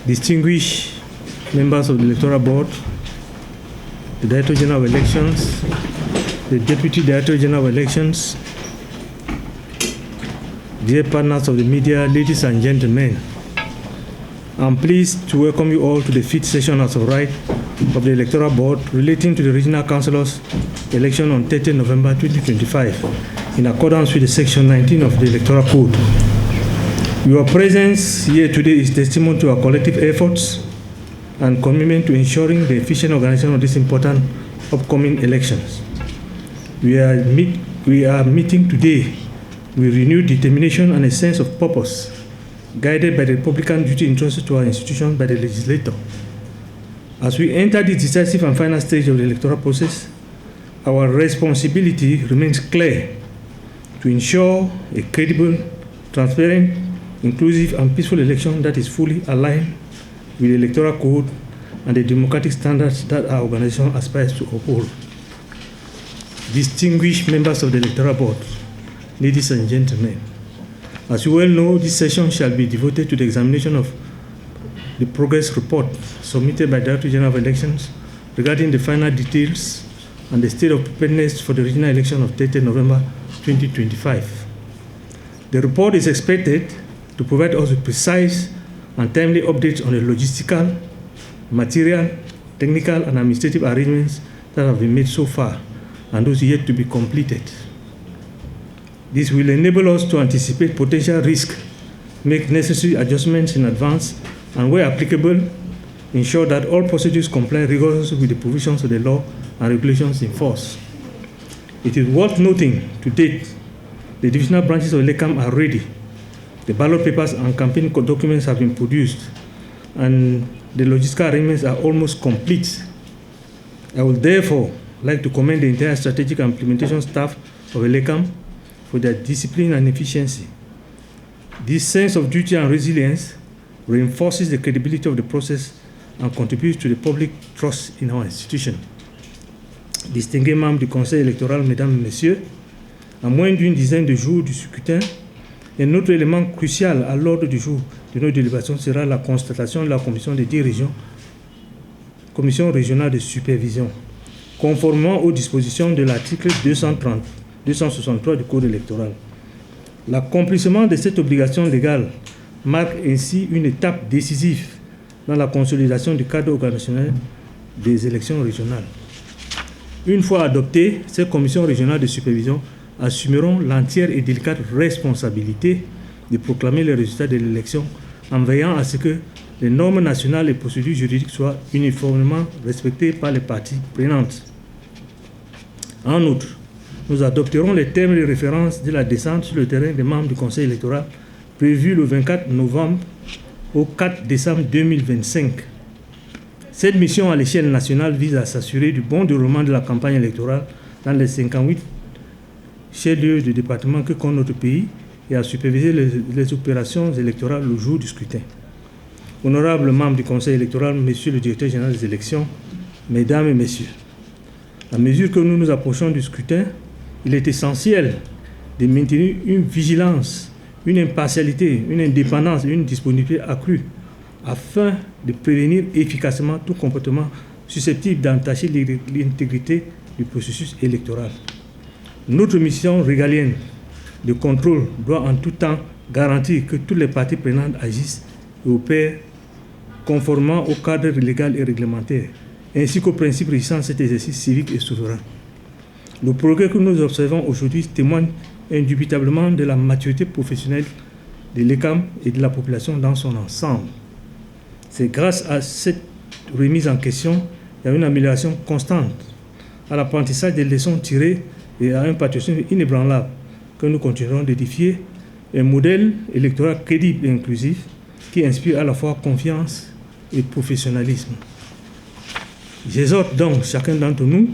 distinguished members of the Electoral Board, the Director General of Elections, the Deputy Director General of Elections, dear partners of the media, ladies and gentlemen, I'm pleased to welcome you all to the 5th session as of right of the Electoral Board relating to the Regional Councillors election on 30 November 2025 in accordance with the Section 19 of the Electoral Code. Your presence here today is testimony to our collective efforts and commitment to ensuring the efficient organization of these important upcoming elections. We are meeting today with renewed determination and a sense of purpose, guided by the Republican duty entrusted to our institution by the legislator. As we enter the decisive and final stage of the electoral process, our responsibility remains clear to ensure a credible, transparent, inclusive, and peaceful election that is fully aligned with the Electoral Code and the democratic standards that our organization aspires to uphold. Distinguished members of the Electoral Board, ladies and gentlemen, as you well know, this session shall be devoted to the examination of the progress report submitted by the Director General of Elections regarding the final details and the state of preparedness for the regional election of 30 November 2025. The report is expected to provide us with precise and timely updates on the logistical, material, technical, and administrative arrangements that have been made so far and those yet to be completed. This will enable us to anticipate potential risk, make necessary adjustments in advance, and where applicable, ensure that all procedures comply rigorously with the provisions of the law and regulations in force. It is worth noting, to date, the divisional branches of ELECAM are ready. The ballot papers and campaign documents have been produced, and the logistical arrangements are almost complete. I would therefore like to commend the entire strategic and implementation staff of ELECAM for their discipline and efficiency. This sense of duty and resilience reinforces the credibility of the process and contributes to the public trust in our institution. Distingués membres du Conseil électoral, mesdames et messieurs, à moins d'une dizaine de jours du scrutin, un autre élément crucial à l'ordre du jour de nos délibérations sera la constatation de la commission des 10 régions, commission régionale de supervision, conformément aux dispositions de l'article 263 du Code électoral. L'accomplissement de cette obligation légale marque ainsi une étape décisive dans la consolidation du cadre organisationnel des élections régionales. Une fois adoptées, ces commissions régionales de supervision assumeront l'entière et délicate responsabilité de proclamer les résultats de l'élection en veillant à ce que les normes nationales et procédures juridiques soient uniformément respectées par les parties prenantes. En outre, nous adopterons les termes de référence de la descente sur le terrain des membres du Conseil électoral prévu le 24 novembre au 4 décembre 2025. Cette mission à l'échelle nationale vise à s'assurer du bon déroulement de la campagne électorale dans les 58 chefs-lieux de département que compte notre pays et à superviser les opérations électorales le jour du scrutin. Honorables membres du Conseil électoral, Monsieur le Directeur général des élections, Mesdames et Messieurs, à mesure que nous nous approchons du scrutin, il est essentiel de maintenir une vigilance, une impartialité, une indépendance et une disponibilité accrue afin de prévenir efficacement tout comportement susceptible d'entacher l'intégrité du processus électoral. Notre mission régalienne de contrôle doit en tout temps garantir que toutes les parties prenantes agissent et opèrent conformément au cadre légal et réglementaire, ainsi qu'aux principes régissant cet exercice civique et souverain. Le progrès que nous observons aujourd'hui témoigne indubitablement de la maturité professionnelle de l'ECAM et de la population dans son ensemble. C'est grâce à cette remise en question et à une amélioration constante, à l'apprentissage des leçons tirées et à un patriotisme inébranlable que nous continuerons d'édifier un modèle électoral crédible et inclusif qui inspire à la fois confiance et professionnalisme. J'exhorte donc chacun d'entre nous,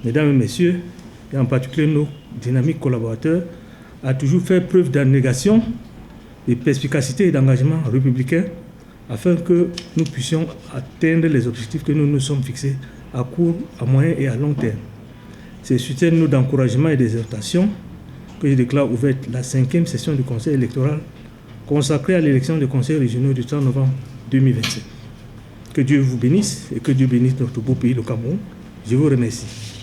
mesdames et messieurs, et en particulier nos dynamiques collaborateurs, à toujours faire preuve d'abnégation, de perspicacité et d'engagement républicain afin que nous puissions atteindre les objectifs que nous nous sommes fixés à court, à moyen et à long terme. C'est sur ces notes d'encouragement et d'exhortation que je déclare ouverte la 5e session du Conseil électoral consacrée à l'élection des conseils régionaux du 3 novembre 2027. Que Dieu vous bénisse et que Dieu bénisse notre beau pays, le Cameroun. Je vous remercie.